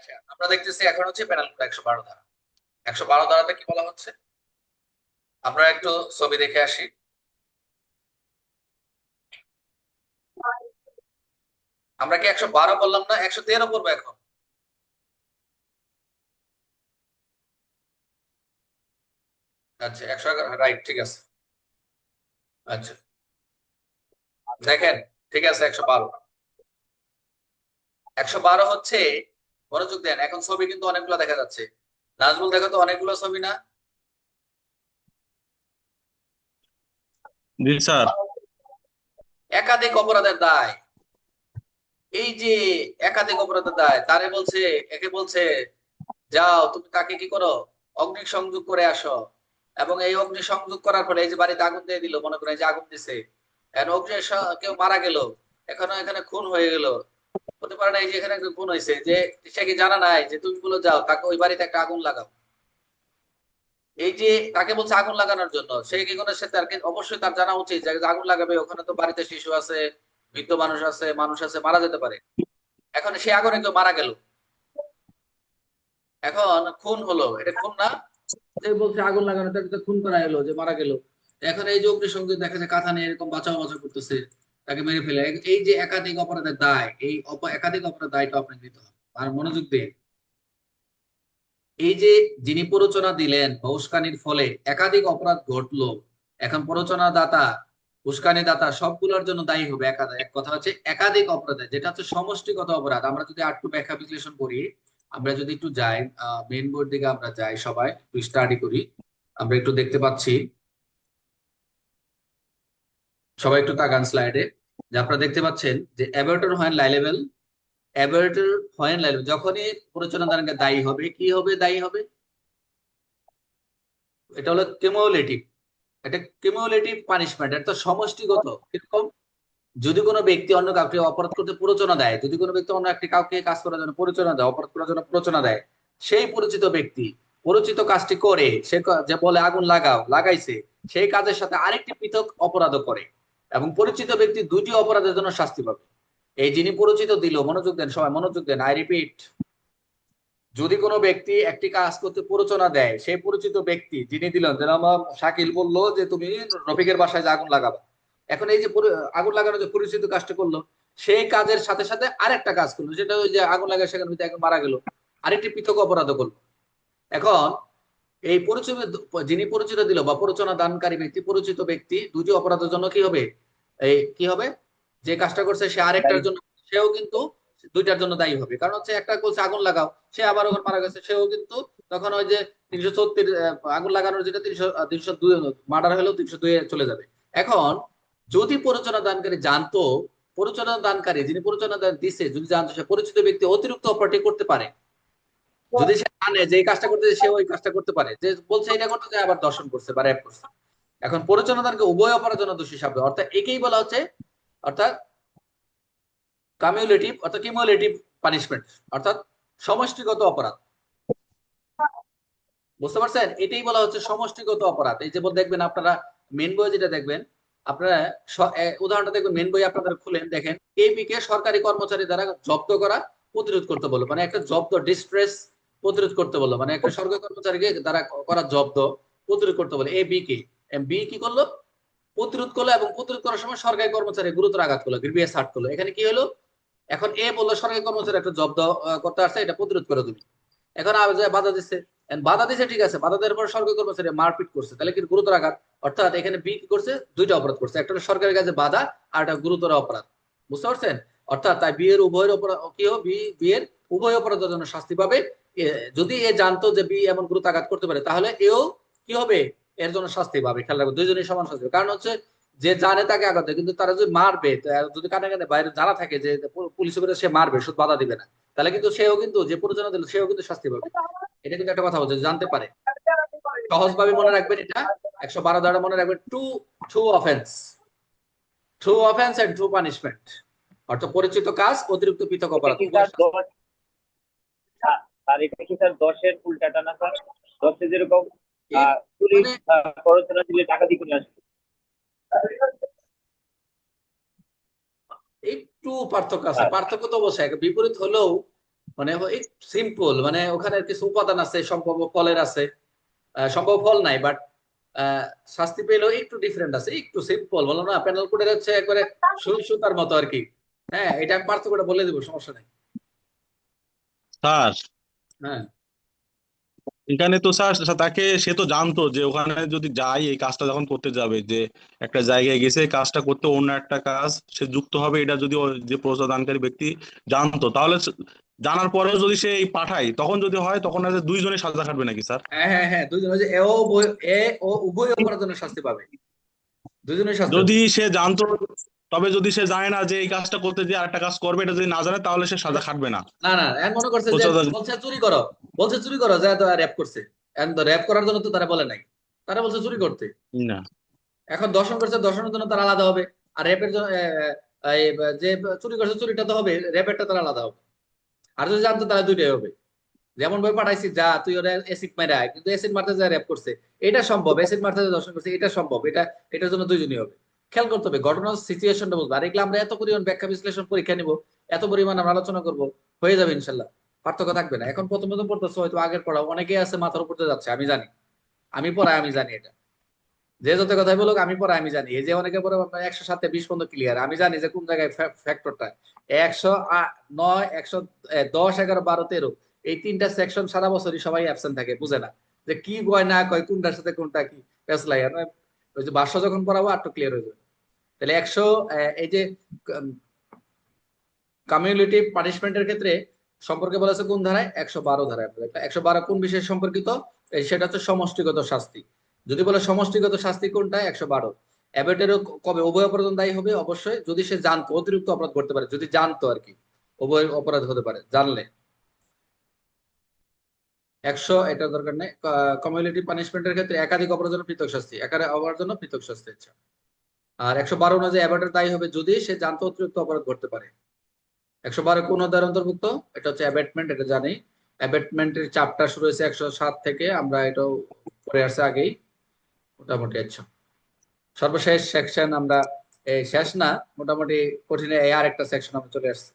আচ্ছা, আমরা দেখতেছি এখন হচ্ছে প্যানেল 112 ধারা। 112 ধারাতে কি বলা হচ্ছে, আমরা একটু ছবি দেখে আসি। আমরা কি 112 বললাম না, 113 পড়বো এখন? আচ্ছা, 111, রাইট, ঠিক আছে। আচ্ছা, দেখেন, ঠিক আছে, 112। 112 হচ্ছে, মনোযোগ দেন, এখন ছবি কিন্তু অনেকগুলো দেখা যাচ্ছে। নাজমুল, দেখো তো অনেকগুলো ছবি না? জি স্যার। একাধিক অপরাধের দায়, এই যে একাধিক অপরাধের দায়, তারে বলছে, একে বলছে যাও তুমি তাকে কি করো, অগ্নি সংযোগ করে আসো। এবং এই অগ্নি সংযোগ করার ফলে এই যে বাড়িতে আগুন দিয়ে দিল, মনে করেন এই যে আগুন দিছে, এখন কেউ মারা গেল, এখনো এখানে খুন হয়ে গেল। হতে পারে না এই যে এখানে একটা খুন হয়েছে, যে সে কি জানা নাই যে তুমি বলে যাও তাকে ওই বাড়িতে একটা আগুন লাগাও। এই যে তাকে বলছে আগুন লাগানোর জন্য, সে কি কোনো, সে তার অবশ্যই তার জানা উচিত যে আগুন লাগাবে, ওখানে তো বাড়িতে শিশু আছে, বৃদ্ধ মানুষ আছে মারা যেতে পারে। এখন সে আগুনে কেউ মারা গেল, এখন খুন হলো, এটা খুন না? যে বলছে আগুন লাগানো, তাকে তো খুন করা হলো, যে মারা গেল। এখন এই যে অগ্নিসংযোগ দেখা যায় কাঁথা নিয়ে এরকম বাঁচাও বাঁচাও করতেছে, তাকে মেরে ফেলে। এই যে একাধিক অপরাধের দায়, এই একাধিক অপরাধের দায়টা আপনাকে নিতে হবে। আর মনোযোগ দিয়ে, এই যে যিনি প্ররোচনা দিলেন বা উস্কানির ফলে একাধিক অপরাধ ঘটলো, এখন প্ররোচনা দাতা, উস্কানি দাতা সবগুলোর জন্য দায়ী হবে একাধিক। এক কথা হচ্ছে একাধিক অপরাধে, যেটা হচ্ছে সমষ্টিগত অপরাধ। আমরা যদি আরেকটু ব্যাখ্যা বিশ্লেষণ করি, আমরা যদি একটু যাই মেইন বোর্ড দিকে, আমরা যাই সবাই একটু স্টাডি করি, আমরা একটু দেখতে পাচ্ছি, সবাই একটু তাকান স্লাইডে, যে আপনারা দেখতে পাচ্ছেন যে অ্যাবাউটর হয় লাই লেভেল, অ্যাবাউটর হয় লাই লেভেল, যখনই প্ররোচনা দাতাকে দায়ী হবে, কি হবে, দায়ী হবে, এটা হলো কিউমুলেটিভ, এটা কিউমুলেটিভ পানিশমেন্ট, এটা তো সমষ্টিগত। এরকম, যদি কোনো ব্যক্তি অন্য কাউকে অপরাধ করতে প্ররোচনা দেয়, যদি কোনো ব্যক্তি অন্য একটি কাউকে কাজ করার জন্য প্ররোচনা দেয়, অপরাধ করার জন্য প্ররোচনা দেয়, সেই পরিচিত ব্যক্তি পরিচিত কাজটি করে, যে বলে আগুন লাগাও, লাগাইছে, সেই কাজের সাথে আরেকটি পৃথক অপরাধও করে, এবং পরিচিত ব্যক্তি দুইটি অপরাধের জন্য শাস্তি পাবে। এই যিনি পরিচিত দিল, মনোযোগ দেন সবাই, মনোযোগ দেন, আই রিপিট, যদি কোনো ব্যক্তি একটি কাজ করতে প্ররোচনা দেয়, সেই পরিচিত ব্যক্তি যিনি দিলেন, যেন আমার শাকিল বললো যে তুমি রফিকের বাসায় যে আগুন লাগাবা, এখন এই যে আগুন লাগানো যে পরিচিত কাজটা করলো, সেই কাজের সাথে সাথে আরেকটা কাজ করলো, যেটা ওই যে আগুন লাগায় সেখানে ভিতরে একজন মারা গেল, আরেকটি পৃথক অপরাধ করলো। এখন এই পরিচিত, যিনি পরিচিত দিল বা প্ররোচনা দানকারী ব্যক্তি, পরিচিত ব্যক্তি দুটি অপরাধের জন্য কি হবে, এই কি হবে, যে কাজটা করছে সে আরেকটার জন্য, সেও কিন্তু দুইটার জন্য দায়ী হবে। কারণ হচ্ছে একটা বলছে আগুন লাগাও, সে আবার ওখানে মারা গেছে, সেও কিন্তু তখন ওই যে 336, আগুন লাগানোর যেটা 302, মার্ডার হলেও 302 চলে যাবে। এখন যদি প্ররোচনা দানকারী জানতো, প্ররোচনা দানকারী যিনি প্ররোচনা দান দিছে যদি জানতো সে পরিচিত ব্যক্তি অতিরিক্ত অপরাধী করতে পারে, যদি সে জানে যে এই কাজটা করতে, সে ওই কাজটা করতে পারে, যে বলছে এটা করতে যায় আবার দর্শন করছে বা রেপ করছে, এখন পরিচালনাকে উভয় অপরাধের জন্য দোষী সাব্যস্ত, অর্থাৎ একেই বলা হচ্ছে, অর্থাৎ কামিউলেটিভ অর্থাৎ কিউমুলেটিভ পানিশমেন্ট, অর্থাৎ সমষ্টিগত অপরাধ। বুঝতে পারছেন, এটাই বলা হচ্ছে সমষ্টিগত অপরাধ। এই যে দেখবেন আপনারা মেন বই যেটা দেখবেন, আপনারা উদাহরণটা দেখবেন, মেন বই আপনাদের খুলেন, দেখেন এবি কে সরকারি কর্মচারী দ্বারা জব্দ করা প্রতিরোধ করতে বললো, মানে একটা জব্দ ডিস্ট্রেস প্রতিরোধ করতে বললো, মানে একটা সরকারি কর্মচারীকে দ্বারা করা জব্দ প্রতিরোধ করতে বলে। এ বি কে, বি কি করলো, প্রতিরোধ করলো, এবং প্রতিরোধ করার সময় সরকারি কর্মচারী গুরুতর আঘাত করলো, গ্রিভিয়াস হার্ট করলো। এখানে কি হলো, এখন এ বললো সরকারি কর্মচারী একটা জব্দ করতে আসছে, এটা প্রতিরোধ করে তুমি, এখন বাধা দিচ্ছে, বাধা দিছে, ঠিক আছে, বাধা দেওয়ার পর সরকারি কর্মচারী মারপিট করছে, তাহলে কি গুরুতর আঘাত, অর্থাৎ এখানে বি কি করছে, দুইটা অপরাধ করছে, একটা হলো সরকারি কাজে বাধা, আর একটা গুরুতর অপরাধ। বুঝতে পারছেন, অর্থাৎ তাই বিয়ের উভয়ের অপরাধ কি হবে, বিয়ের উভয় অপরাধের জন্য শাস্তি পাবে। যদি এ জানতো যে বি এমন গুরুতর আঘাত করতে পারে, তাহলে এও কি হবে, এর জন্য শাস্তি পাবে। খেয়াল রাখবে, দুইজনই সমান শাস্তি পাবে। কারণ হচ্ছে যে জানে তাকে আঘাত দেয়, কিন্তু তারা যদি মারবে, যদি কানে কানে বাইরে জানা থাকে যে পুলিশ করে সে মারবে, শুধু বাধা দিবে না, তাহলে কিন্তু সেও কিন্তু, যে প্ররোচনা দিল সেও কিন্তু শাস্তি পাবে। এটা কিন্তু একটা কথা বলছে, জানতে পারে। সহজভাবে মনে রাখবেন এটা, 112 দ্বারা মনে রাখবেন, to to offence, true offence and true punishment, অর্থাৎ পরিচিত কাজ, অতিরিক্ত পৃথক এটা অপরাধ, কি উভয় স্যার শাস্তি। স্যার এটা কি স্যার 10-এর উল্টাটা না স্যার? 10-এ যেরকম এই পুলিশ মানে প্ররোচনা দিলে টাকা দিয়ে নিয়ে আসবে। একটু পার্থক্য আছে, স্যার পার্থক্য তো অবশ্যই বিপরীত হলেও মানে সিম্পল, মানে ওখানে কিছু উপাদান আছে, সম্ভাব্য ফলের আছে, সম্ভব ফল নাই, বাট শাস্তি পেলেও একটু ডিফারেন্ট আছে, একটু সিম্পল, বললাম না প্যানেল কোডের হচ্ছে একবারে সুই সুতার মতো আর কি। হ্যাঁ, এটা আমি পার্থক্যটা বলে দিব, সমস্যা নেই। স্যার হ্যাঁ এখানে তো স্যার তাকে, সে তো জানতো যে ওখানে যদি যাই এই কাজটা যখন করতে যাবে, যে একটা জায়গায় গেছে এই কাজটা করতে, অন্য একটা কাজ সে যুক্ত হবে, এটা যদি যে প্রদানকারী ব্যক্তি জানতো, তাহলে জানার পরেও যদি সে এই পাঠায়, তখন যদি হয় তখন আর দুইজনে সাজা খাটবে নাকি স্যার? হ্যাঁ হ্যাঁ হ্যাঁ, দুজন ওই যে এ ও উভয় অপরাধের জন্য শাস্তি পাবে, দুজনেই শাস্তি যদি হবে। সে জানতো, তবে যদি সে জানে না যে এই কাজটা করতে যে আরেকটা কাজ করবে, এটা যদি না জানে, তাহলে সে সাজা খাটবে না? না না, এখন মনে করছে যে প্রচুর- বলছে চুরি করো, বলছে চুরি করো, যা তো র্যাপ করছে, এখন তো র্যাপ করার জন্য তো তারা বলে নাই, তারা বলছে চুরি করতে। না। এখন দর্শন করছে, দর্শনের জন্য তারা আলাদা হবে। আর র্যাপের জন্য এই যে চুরি করছে চুরিটা তো হবে, র্যাপেরটা তারা আলাদা হবে। আর যদি জানতো তাহলে দুইটাই হবে। যেমন ভাবে পাঠাইছি যা তুই ওরা অ্যাসিড মারা, কিন্তু অ্যাসিড মারতে যা র্যাপ করছে এটা সম্ভব, অ্যাসিড মারতে যা দর্শন করছে এটা সম্ভব, এটা এটার জন্য দুইজনই হবে। খেয়াল করতে হবে ঘটনার সিচুয়েশনটা বুঝবো, আর এগুলো আমরা এত পরিমাণ ব্যাখ্যা বিশ্লেষণ পরীক্ষা নিব, এত পরিমাণ আমরা আলোচনা করব, হয়ে যাবে ইনশাল্লাহ, পার্থক্য থাকবে না। এখন প্রথম প্রথম পড়তেছে হয়তো, আগের পড়া অনেকেই আছে মাথার উপর দিয়ে যাচ্ছে, আমি জানি, আমি পড়াই আমি জানি এটা, যে যত কথাই বলুক আমি পড়াই আমি জানি। এই যে অনেকে পড়ে আপনার 107-20 পর্যন্ত ক্লিয়ার, আমি জানি যে কোন জায়গায় ফ্যাক্টরটা 109, 110, 11, 12, 13, এই তিনটা সেকশন সারা বছরই সবাই অ্যাবসেন্ট থাকে, বুঝে না যে কি কয় না কয়, কোনটার সাথে কোনটা কি পেছলাই। ওই যে ভাষ্য যখন পড়াবো আর একটু ক্লিয়ার হয়ে যাবে। তাহলে 100, এই যে কমিউনিটিভ পানিশমেন্টের ক্ষেত্রে সম্পর্কে বলেছে কোন ধারায়, 112 ধারায়। 112 কোন বিষয়ে সম্পর্কিত, সেটা হচ্ছে সমষ্টিগত শাস্তি। যদি বলে সমষ্টিগত শাস্তি কোনটা, 112। অ্যাবেটেরও কবে উভয় অপরাধ দায়ী হবে, অবশ্যই যদি সে জানতো অতিরিক্ত অপরাধ করতে পারে, যদি জানতো আর কি, উভয় অপরাধ হতে পারে জানলে। 100 এটা দরকার নেই। কমিউনিটিভ পানিশমেন্টের ক্ষেত্রে একাধিক অপরাধের জন্য পৃথক শাস্তি, একাধিক অপরাধের জন্য পৃথক শাস্তি ইচ্ছা। আর 112 অনুযায়ী অ্যাবেটের দায়ী হবে যদি সে জানতো অতিরিক্ত অপরাধ করতে পারে। 112 কোন অধ্যায়ের অন্তর্ভুক্ত, এটা হচ্ছে অ্যাবেটমেন্ট, এটা জানি। অ্যাবেটমেন্টের চ্যাপ্টার শুরু হয়েছে 107 থেকে, আমরা এটাও পড়ে আসছে আগেই মোটামুটি। আচ্ছা, সর্বশেষ সেকশন আমরা, এই শেষ না মোটামুটি, কঠিন এই আর একটা সেকশন আমরা চলে আসছে।